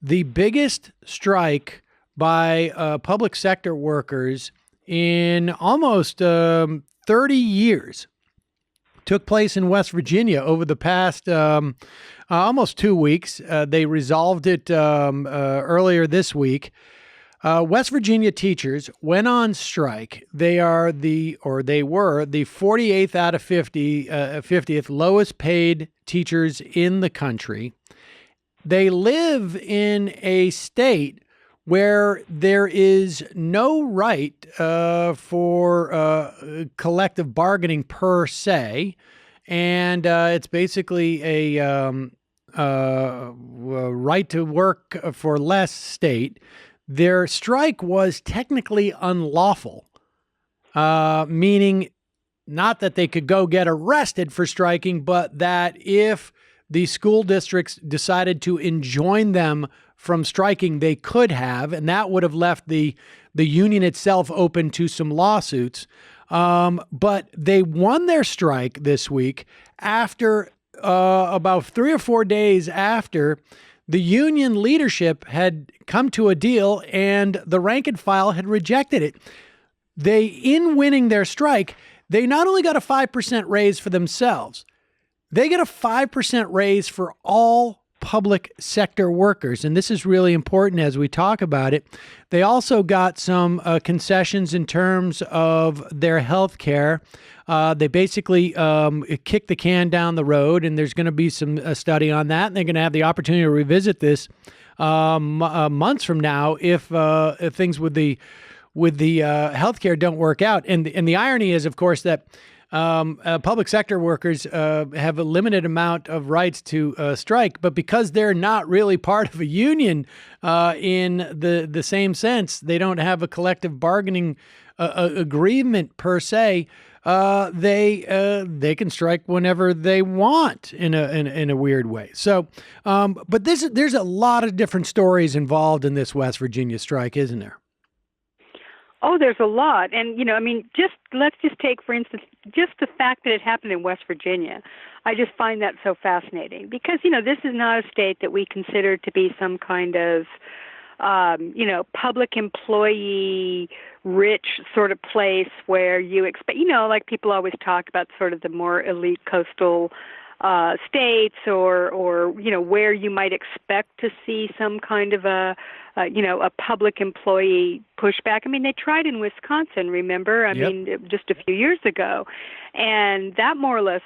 the biggest strike by public sector workers in almost 30 years took place in West Virginia over the past almost 2 weeks. They resolved it earlier this week. West Virginia teachers went on strike. They were the 48th out of 50th lowest paid teachers in the country. They live in a state where there is no right for collective bargaining per se, and it's basically a right to work for less state. Their strike was technically unlawful, meaning not that they could go get arrested for striking, but that if the school districts decided to enjoin them from striking, they could have, and that would have left the union itself open to some lawsuits. But they won their strike this week after about 3 or 4 days after the union leadership had come to a deal and the rank and file had rejected it. In winning their strike, they not only got a 5% raise for themselves, they get a 5% raise for all public sector workers. And this is really important as we talk about it. They also got some concessions in terms of their health care. They basically kicked the can down the road, and there's going to be some study on that. And they're going to have the opportunity to revisit this months from now if things with the health care don't work out. And the irony is, of course, that public sector workers have a limited amount of rights to strike, but because they're not really part of a union in the same sense, they don't have a collective bargaining agreement per se. They can strike whenever they want in a weird way. So, but there's a lot of different stories involved in this West Virginia strike, isn't there? Oh, there's a lot. And, let's just take, for instance, just the fact that it happened in West Virginia. I just find that so fascinating because, this is not a state that we consider to be some kind of, public employee rich sort of place where you expect, like people always talk about sort of the more elite coastal states or where you might expect to see some kind of a public employee pushback. I mean, they tried in Wisconsin, remember? I mean, just a few years ago. And that more or less,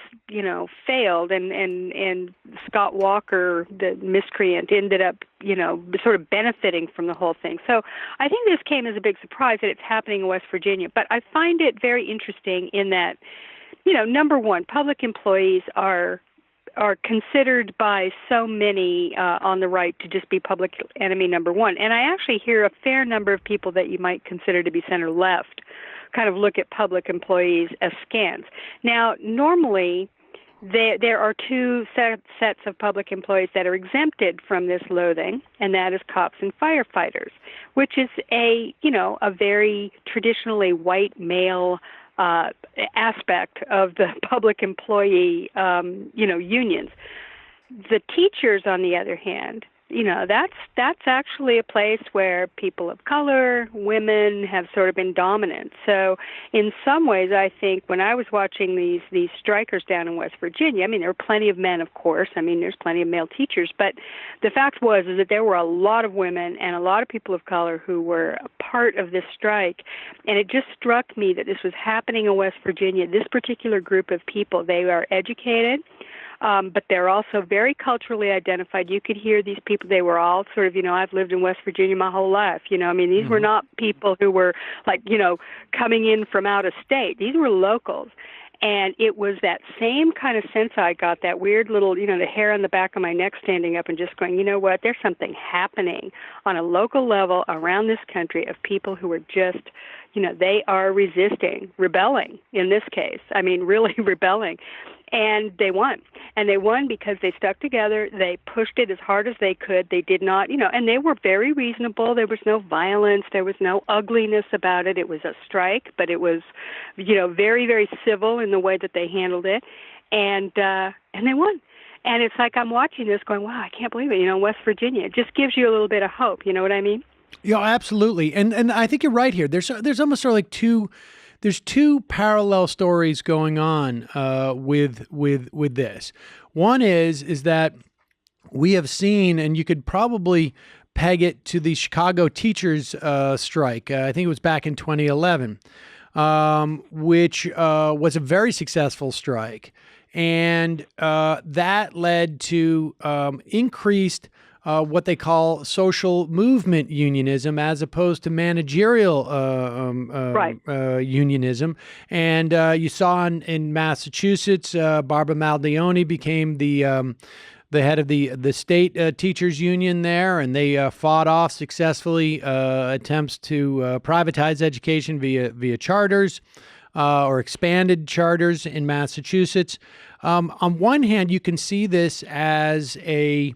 failed. And Scott Walker, the miscreant, ended up, sort of benefiting from the whole thing. So I think this came as a big surprise that it's happening in West Virginia. But I find it very interesting in that, number one, public employees are considered by so many on the right to just be public enemy number one. And I actually hear a fair number of people that you might consider to be center left kind of look at public employees as scans. Now, normally, there are two sets of public employees that are exempted from this loathing, and that is cops and firefighters, which is a very traditionally white male aspect of the public employee, unions. The teachers, on the other hand, that's actually a place where people of color, women have sort of been dominant. So in some ways, I think when I was watching these strikers down in West Virginia, I mean, there were plenty of men, of course. I mean, there's plenty of male teachers. But the fact is that there were a lot of women and a lot of people of color who were a part of this strike. And it just struck me that this was happening in West Virginia. This particular group of people, they are educated. But they're also very culturally identified. You could hear these people, they were all sort of, I've lived in West Virginia my whole life. These were not people who were like, coming in from out of state. These were locals. And it was that same kind of sense I got, that weird little, the hair on the back of my neck standing up and just going, you know what, there's something happening on a local level around this country of people who are just, they are rebelling in this case. I mean, really rebelling. And they won. And they won because they stuck together. They pushed it as hard as they could. They did not, and they were very reasonable. There was no violence. There was no ugliness about it. It was a strike, but it was, very, very civil in the way that they handled it. And they won. And it's like I'm watching this going, wow, I can't believe it. West Virginia. It just gives you a little bit of hope. You know what I mean? Yeah, absolutely. And I think you're right here. There's almost sort of like there's two parallel stories going on with this. One is that we have seen, and you could probably peg it to the Chicago teachers strike. I think it was back in 2011, which was a very successful strike. And that led to increased what they call social movement unionism as opposed to managerial Right. unionism. And you saw in Massachusetts, Barbara Maldioni became the head of the state teachers union there, and they fought off successfully attempts to privatize education via charters or expanded charters in Massachusetts. On one hand, you can see this as is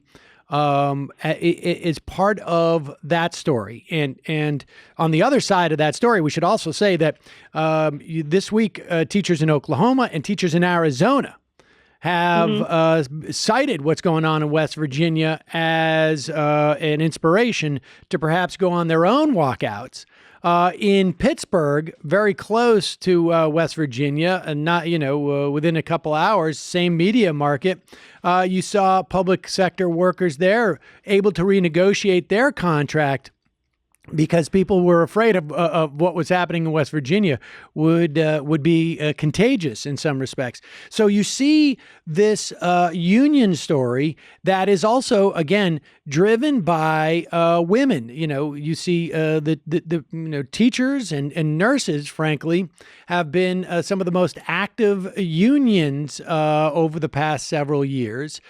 part of that story, and on the other side of that story, we should also say that this week, teachers in Oklahoma and teachers in Arizona have cited what's going on in West Virginia as an inspiration to perhaps go on their own walkouts. In Pittsburgh, very close to West Virginia, and not within a couple hours, same media market, you saw public sector workers there able to renegotiate their contract because people were afraid of what was happening in West Virginia would be contagious in some respects. So you see this union story that is also, again, driven by women. You see the teachers and nurses, frankly, have been some of the most active unions over the past several years.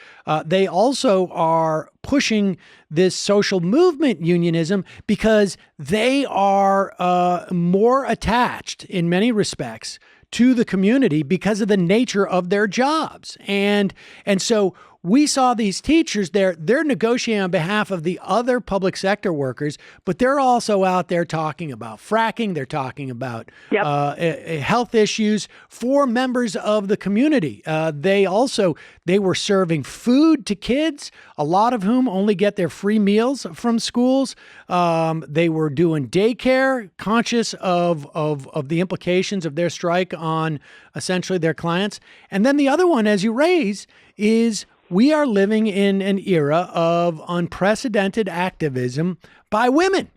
They also are pushing this social movement unionism because they are more attached in many respects to the community because of the nature of their jobs. And so we saw these teachers there, they're negotiating on behalf of the other public sector workers, but they're also out there talking about fracking. They're talking about health issues for members of the community. They were serving food to kids, a lot of whom only get their free meals from schools. They were doing daycare, conscious of the implications of their strike on essentially their clients. And then the other one, as you raise, is we are living in an era of unprecedented activism by women.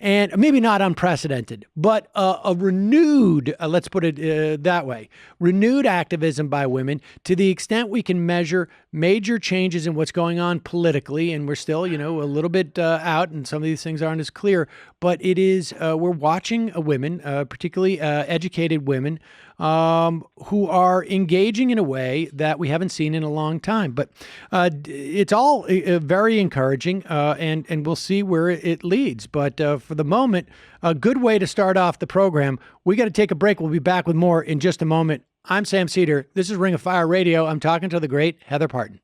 And maybe not unprecedented, but a renewed, let's put it that way, renewed activism by women to the extent we can measure major changes in what's going on politically. And we're still, a little bit out, and some of these things aren't as clear. But it is, we're watching women, particularly educated women, who are engaging in a way that we haven't seen in a long time. But it's all very encouraging, and we'll see where it leads. But for the moment, a good way to start off the program. We got to take a break. We'll be back with more in just a moment. I'm Sam Seder. This is Ring of Fire Radio. I'm talking to the great Heather Parton.